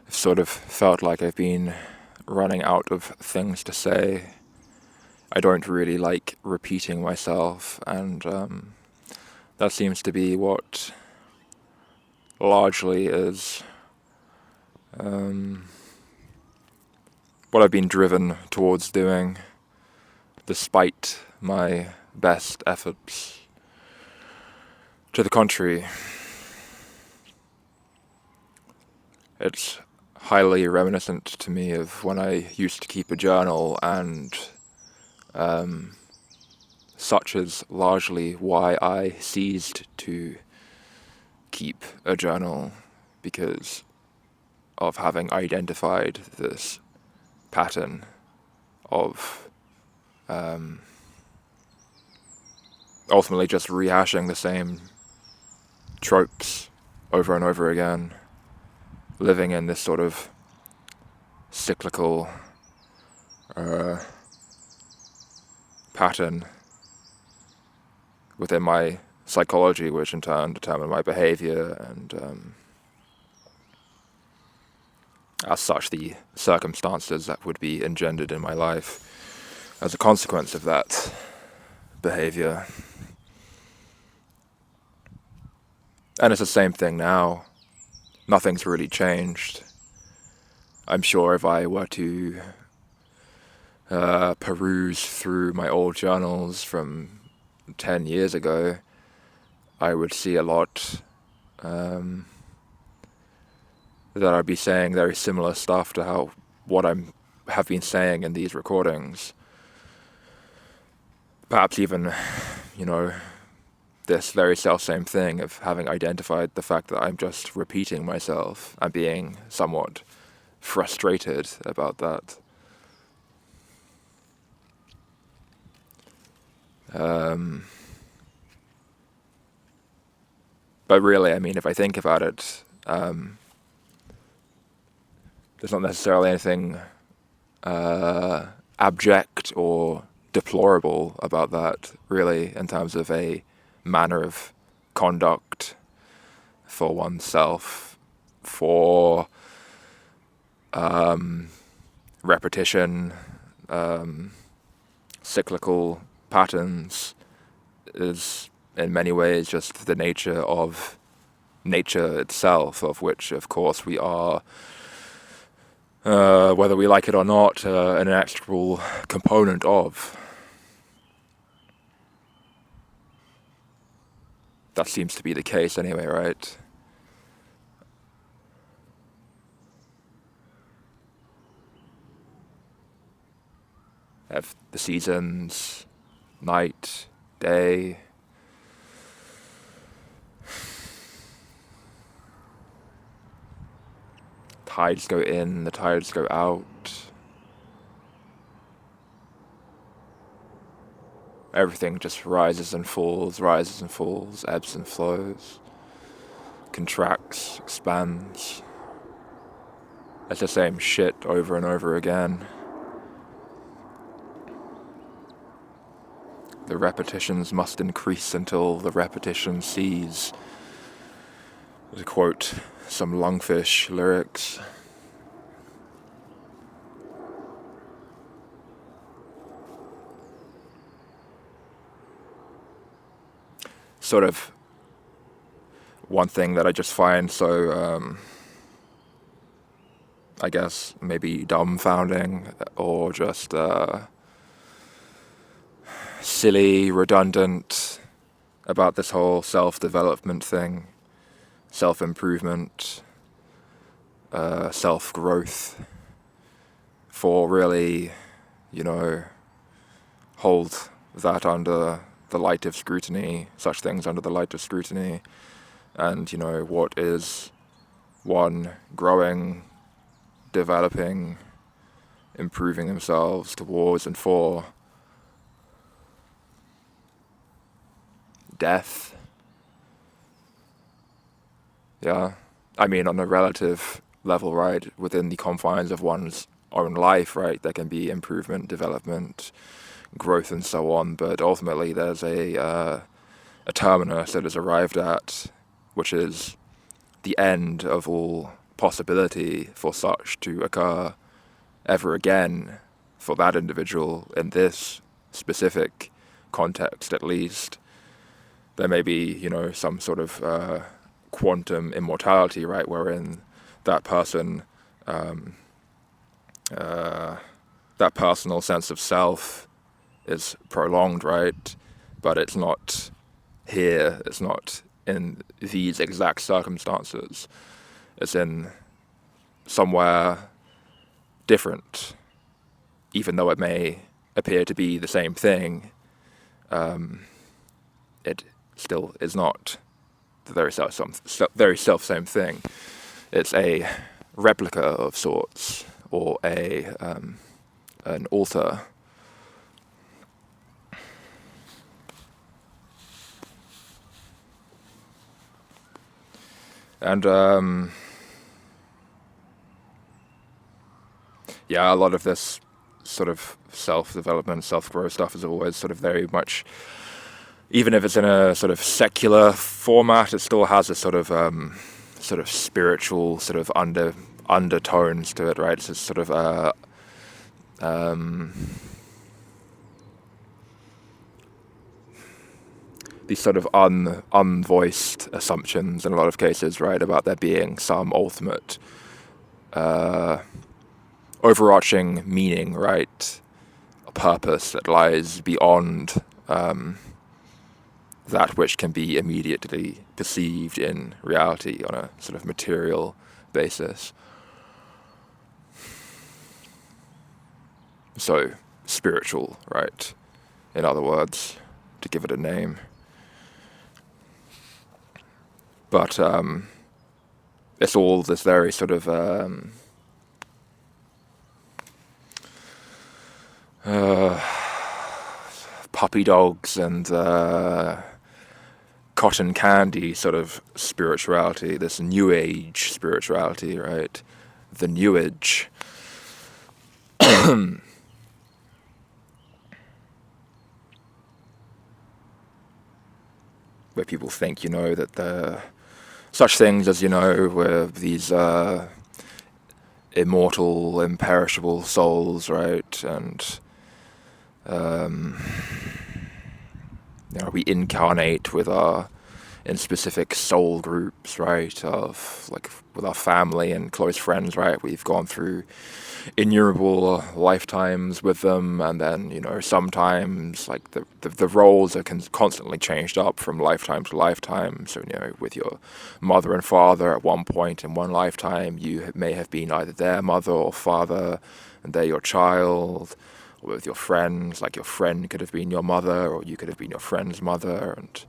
Sort of felt like I've been running out of things to say. I don't really like repeating myself, and that seems to be what largely is what I've been driven towards doing, despite my best efforts. To the contrary, it's highly reminiscent to me of when I used to keep a journal, and such is largely why I ceased to keep a journal, because of having identified this pattern of ultimately just rehashing the same tropes over and over again, living in this sort of cyclical pattern within my psychology, which in turn determined my behavior, and as such the circumstances that would be engendered in my life as a consequence of that behavior. And it's the same thing now. Nothing's really changed. I'm sure if I were to peruse through my old journals from 10 years ago, I would see a lot that I'd be saying very similar stuff to what I have been saying in these recordings. Perhaps even, this very self-same thing of having identified the fact that I'm just repeating myself and being somewhat frustrated about that. But really, if I think about it, there's not necessarily anything abject or deplorable about that, really, in terms of a manner of conduct for oneself, for repetition, cyclical patterns is in many ways just the nature of nature itself, of which, of course, we are, whether we like it or not, an inextricable component of. That seems to be the case anyway, right? Have the seasons, night, day. Tides go in, the tides go out. Everything just rises and falls, ebbs and flows, contracts, expands. It's the same shit over and over again. The repetitions must increase until the repetition cease. To quote some Lungfish lyrics. Sort of one thing that I just find so, I guess, maybe dumbfounding or just silly, redundant about this whole self-development thing, self-improvement, self-growth, for really, hold that under the light of scrutiny, such things under the light of scrutiny, and, what is one growing, developing, improving themselves towards and for death. Yeah, on a relative level, right, within the confines of one's own life, right, there can be improvement, development, growth and so on, but ultimately there's a terminus that is arrived at, which is the end of all possibility for such to occur ever again for that individual in this specific context, at least. There may be, some sort of quantum immortality, right, wherein that person, that personal sense of self is prolonged, right, but it's not here, it's not in these exact circumstances, it's in somewhere different, even though it may appear to be the same thing. It still is not the very self-same thing. It's a replica of sorts, or an alter. And a lot of this sort of self-development, self-growth stuff is always sort of very much, even if it's in a sort of secular format, it still has a sort of spiritual sort of undertones to it, right? It's sort of these sort of unvoiced assumptions in a lot of cases, right, about there being some ultimate overarching meaning, right, a purpose that lies beyond that which can be immediately perceived in reality on a sort of material basis. So, spiritual, right, in other words, to give it a name. But it's all this very sort of puppy dogs and cotton candy sort of spirituality, this new age spirituality, right? The new age. Where people think, that the such things as, were these immortal, imperishable souls, right? And we incarnate in specific soul groups, right? Of like with our family and close friends, right? We've gone through innumerable lifetimes with them, and then sometimes like the roles are constantly changed up from lifetime to lifetime. So with your mother and father, at one point in one lifetime you may have been either their mother or father, and they're your child. Or with your friends, like your friend could have been your mother, or you could have been your friend's mother, and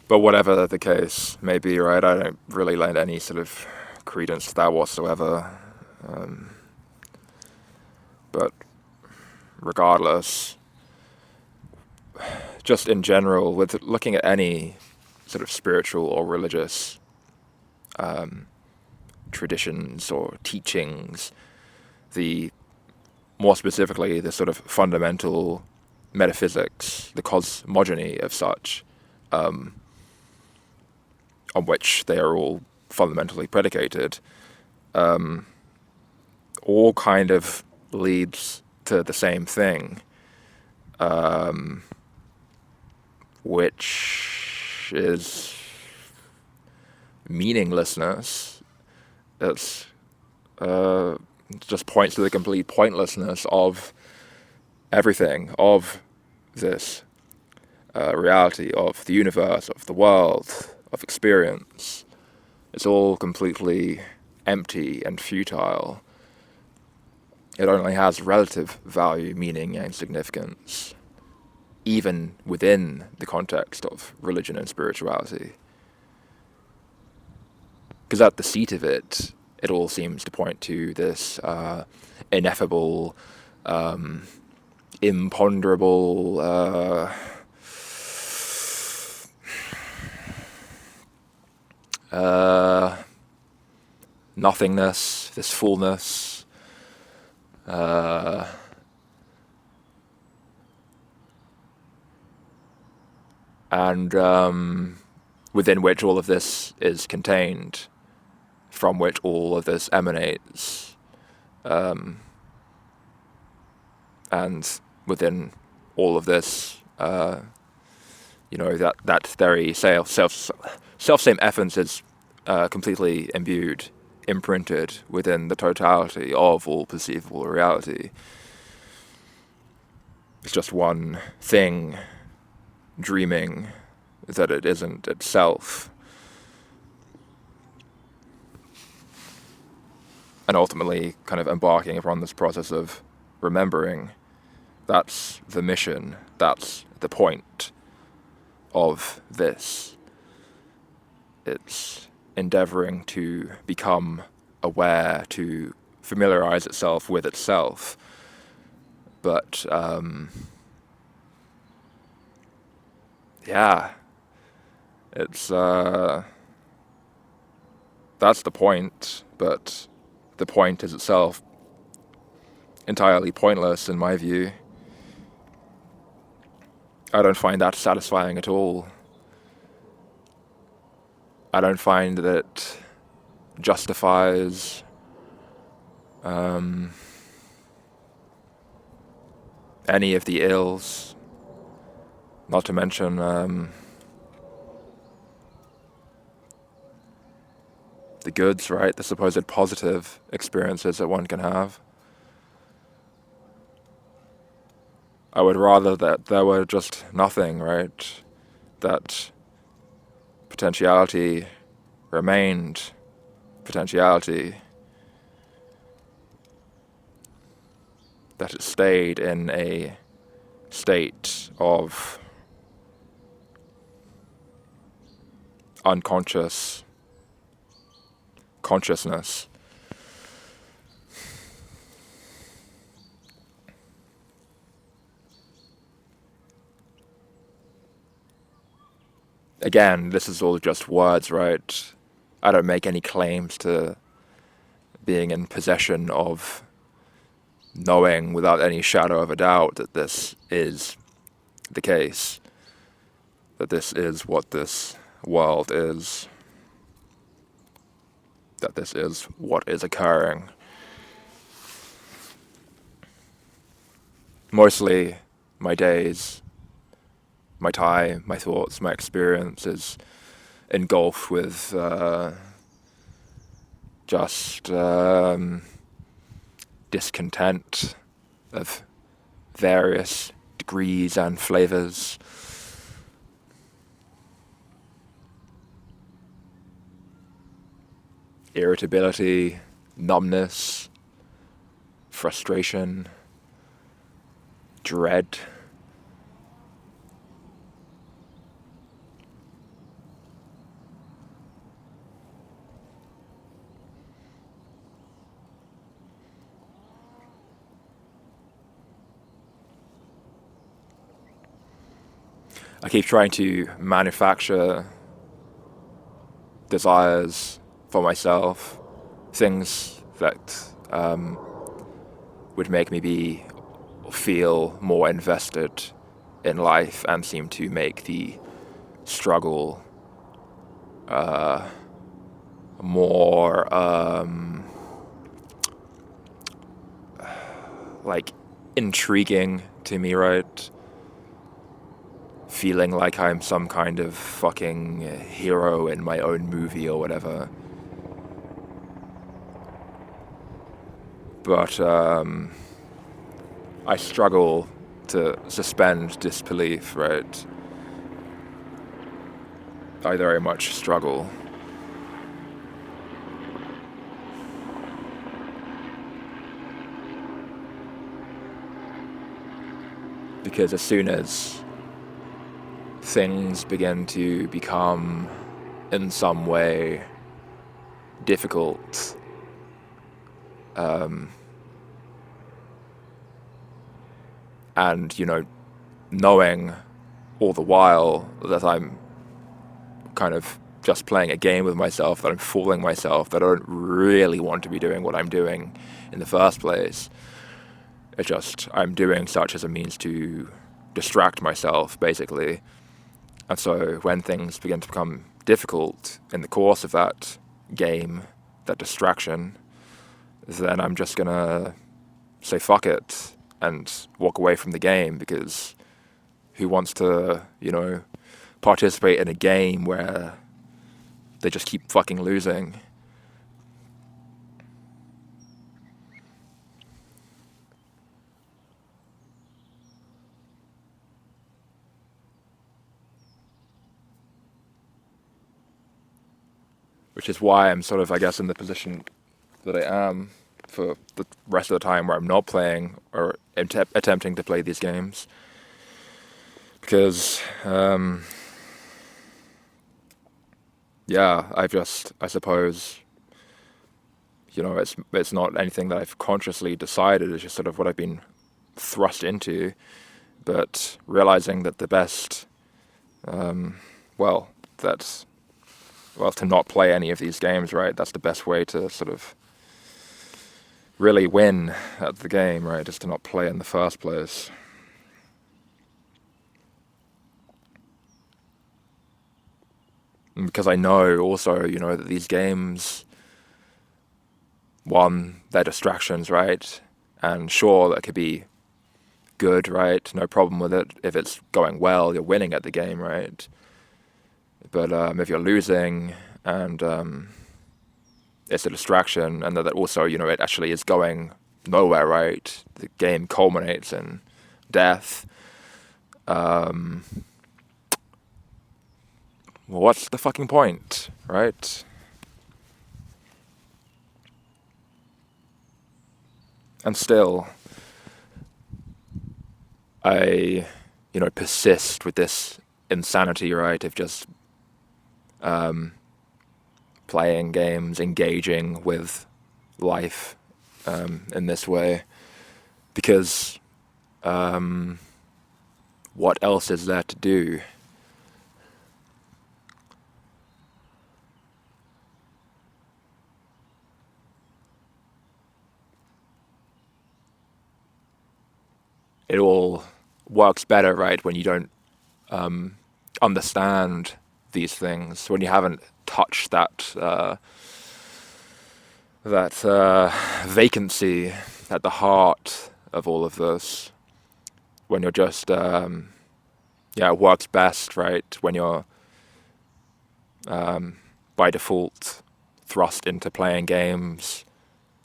but whatever the case may be, right, I don't really lend any sort of credence to that whatsoever. But regardless, just in general, with looking at any sort of spiritual or religious traditions or teachings, more specifically, the sort of fundamental metaphysics, the cosmogony of such, on which they are all fundamentally predicated, all kind of leads to the same thing, which is meaninglessness. It's just points to the complete pointlessness of everything, of this reality, of the universe, of the world, of experience. It's all completely empty and futile. It only has relative value, meaning, and significance, even within the context of religion and spirituality. Because at the seat of it, it all seems to point to this ineffable, imponderable, nothingness, this fullness, and within which all of this is contained, from which all of this emanates, and within all of this, that very self-same essence is completely imbued, imprinted within the totality of all perceivable reality. It's just one thing dreaming that it isn't itself. And ultimately kind of embarking upon this process of remembering. That's the mission, that's the point of this. It's endeavoring to become aware, to familiarize itself with itself. But, it's, that's the point, but the point is itself entirely pointless in my view. I don't find that satisfying at all. I don't find that it justifies any of the ills, not to mention the goods, right? The supposed positive experiences that one can have. I would rather that there were just nothing, right? That potentiality remained potentiality. That it stayed in a state of unconscious consciousness. Again, this is all just words, right? I don't make any claims to being in possession of knowing without any shadow of a doubt that this is the case, that this is what this world is, that this is what is occurring. Mostly my days, my time, my thoughts, my experience is engulfed with just discontent of various degrees and flavors. Irritability, numbness, frustration, dread. I keep trying to manufacture desires for myself, things that would make me feel more invested in life and seem to make the struggle more intriguing to me, right? Feeling like I'm some kind of fucking hero in my own movie or whatever. But I struggle to suspend disbelief, right? I very much struggle. Because as soon as things begin to become in some way difficult, and knowing all the while that I'm kind of just playing a game with myself, that I'm fooling myself, that I don't really want to be doing what I'm doing in the first place. It's just I'm doing such as a means to distract myself, basically. And so when things begin to become difficult in the course of that game, that distraction, then I'm just gonna say fuck it and walk away from the game, because who wants to, participate in a game where they just keep fucking losing? Which is why I'm sort of, I guess, in the position that I am for the rest of the time where I'm not playing or attempting to play these games. Because, I suppose, it's not anything that I've consciously decided, it's just sort of what I've been thrust into. But realizing that the best, to not play any of these games, right? That's the best way to sort of really win at the game, right? Is to not play in the first place. And because I know also, that these games, one, they're distractions, right? And sure, that could be good, right? No problem with it. If it's going well, you're winning at the game, right? But if you're losing and it's a distraction, and that also, it actually is going nowhere, right? The game culminates in death. What's the fucking point, right? And still, I, persist with this insanity, right, of just playing games, engaging with life in this way, because what else is there to do? It all works better, right, when you don't understand these things, when you haven't touched that vacancy at the heart of all of this. When you're just, it works best, right, when you're by default thrust into playing games,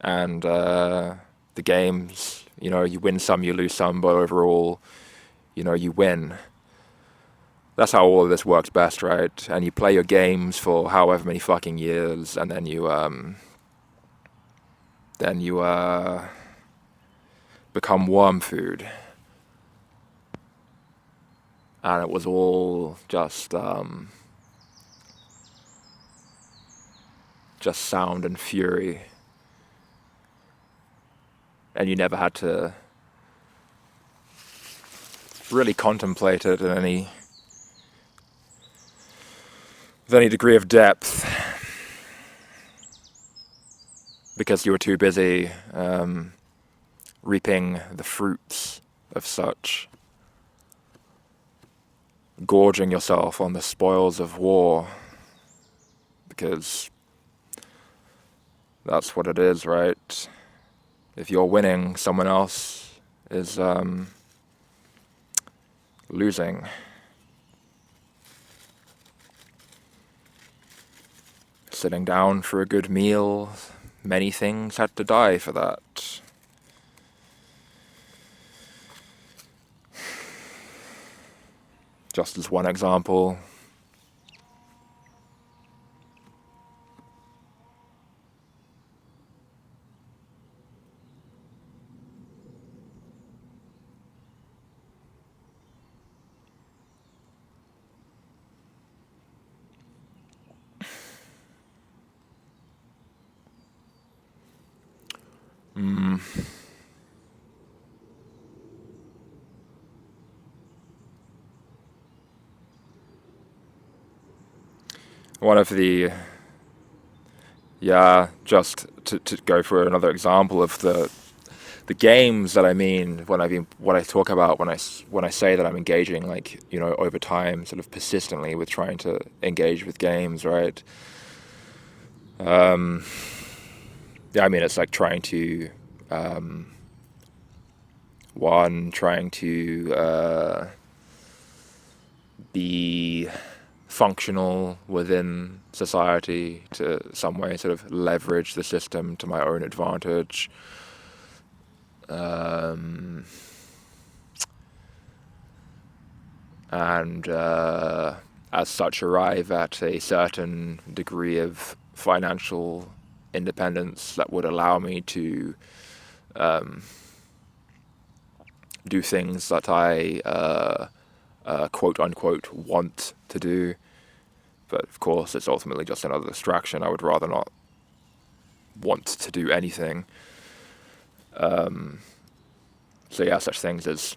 and the games, you win some, you lose some, but overall, you win. That's how all of this works best, right? And you play your games for however many fucking years, and then you become worm food. And it was all just sound and fury. And you never had to really contemplate it in any degree of depth, because you were too busy reaping the fruits of such, gorging yourself on the spoils of war, because that's what it is, right? If you're winning, someone else is losing. Sitting down for a good meal, many things had to die for that. Just as one example. one of the yeah, just to go for another example of the games that I mean what I talk about when I say that I'm engaging, like, you know, over time, sort of persistently with trying to engage with games, right? Um, yeah, I mean, it's like trying to trying to be functional within society, to some way sort of leverage the system to my own advantage. And as such arrive at a certain degree of financial independence that would allow me to do things that I quote unquote want to do. But of course, it's ultimately just another distraction. I would rather not want to do anything. So yeah, such things as,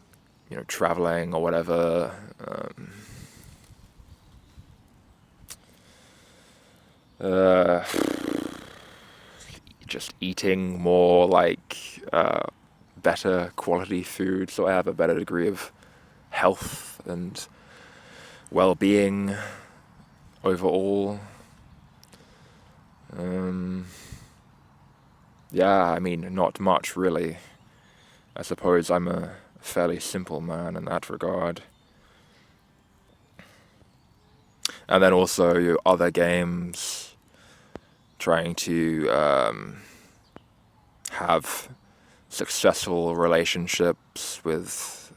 you know, traveling or whatever. Just eating more like better quality food, so I have a better degree of health and well-being overall. Yeah, I mean, not much really. I suppose I'm a fairly simple man in that regard. And then also your other games, trying to have successful relationships with,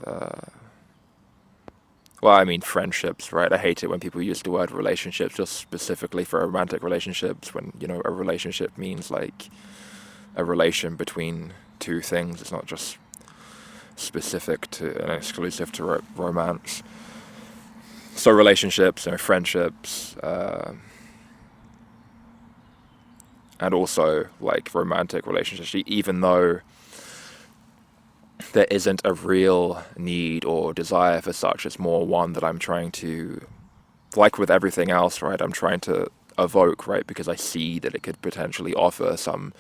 well, I mean friendships, right? I hate it when people use the word relationships just specifically for romantic relationships, when, you know, a relationship means like a relation between two things. It's not just specific to and exclusive to romance. So relationships, you know, friendships, and also like romantic relationships, even though there isn't a real need or desire for such. It's more one that I'm trying to, like with everything else, right? I'm trying to evoke, right? Because I see that it could potentially offer some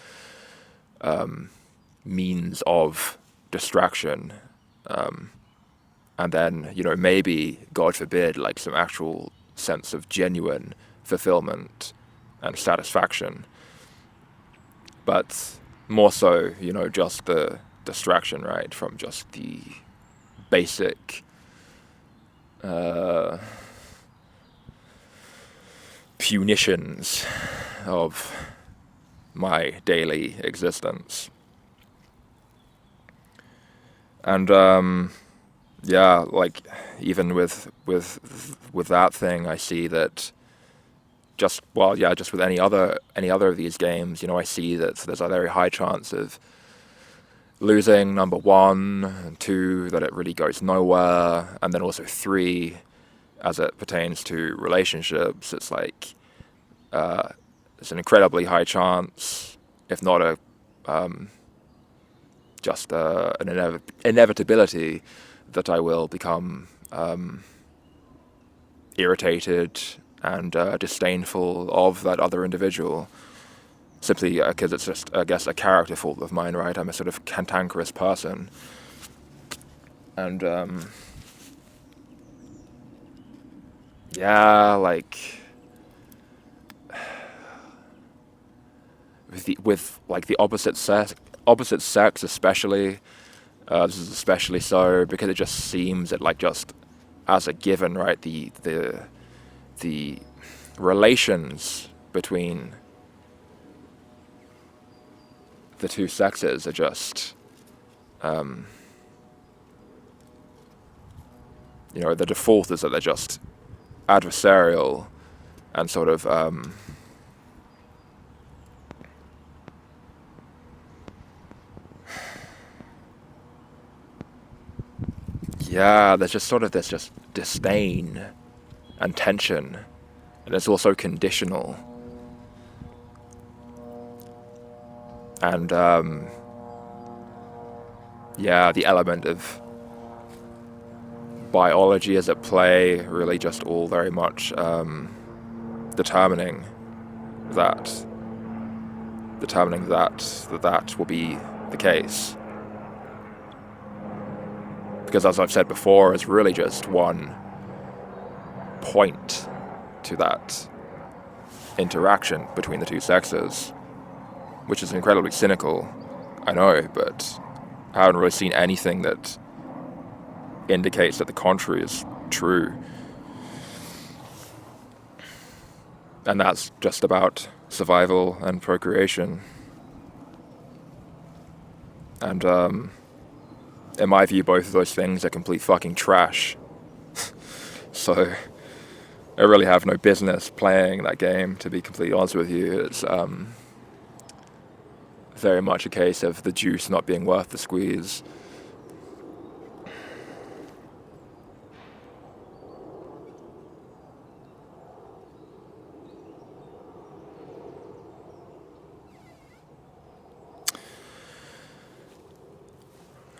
means of distraction. And then, you know, maybe, God forbid, like some actual sense of genuine fulfillment and satisfaction. But more so, you know, just the distraction, right, from just the basic punitions of my daily existence. And yeah, like even with that thing, I see that just with any other of these games, you know, I see that there's a very high chance of losing, number one, and two, that it really goes nowhere, and then also three, as it pertains to relationships, it's like it's an incredibly high chance, if not a just an inevitability, that I will become irritated and disdainful of that other individual, simply because it's just, I guess, a character fault of mine, right? I'm a sort of cantankerous person. And yeah, like with like the opposite sex especially, this is especially so because it just seems that, like, just as a given, right, the relations between the two sexes are just you know, the default is that they're just adversarial and sort of yeah, there's just sort of this just disdain and tension, and it's also conditional. And yeah, the element of biology is at play, really just all very much determining that that will be the case. Because as I've said before, it's really just one point to that interaction between the two sexes, which is incredibly cynical, I know, but I haven't really seen anything that indicates that the contrary is true. And that's just about survival and procreation. And in my view, both of those things are complete fucking trash. So I really have no business playing that game, to be completely honest with you. It's very much a case of the juice not being worth the squeeze.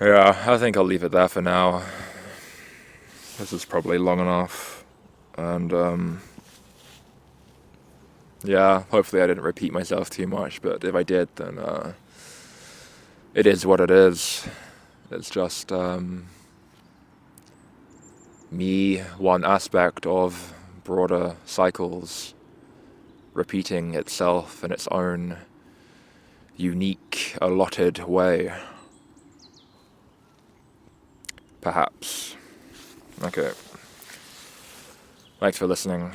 Yeah, I think I'll leave it there for now. This is probably long enough. And yeah, hopefully I didn't repeat myself too much, but if I did, then it is what it is. It's just me, one aspect of broader cycles, repeating itself in its own unique, allotted way. Perhaps. Okay. Thanks for listening.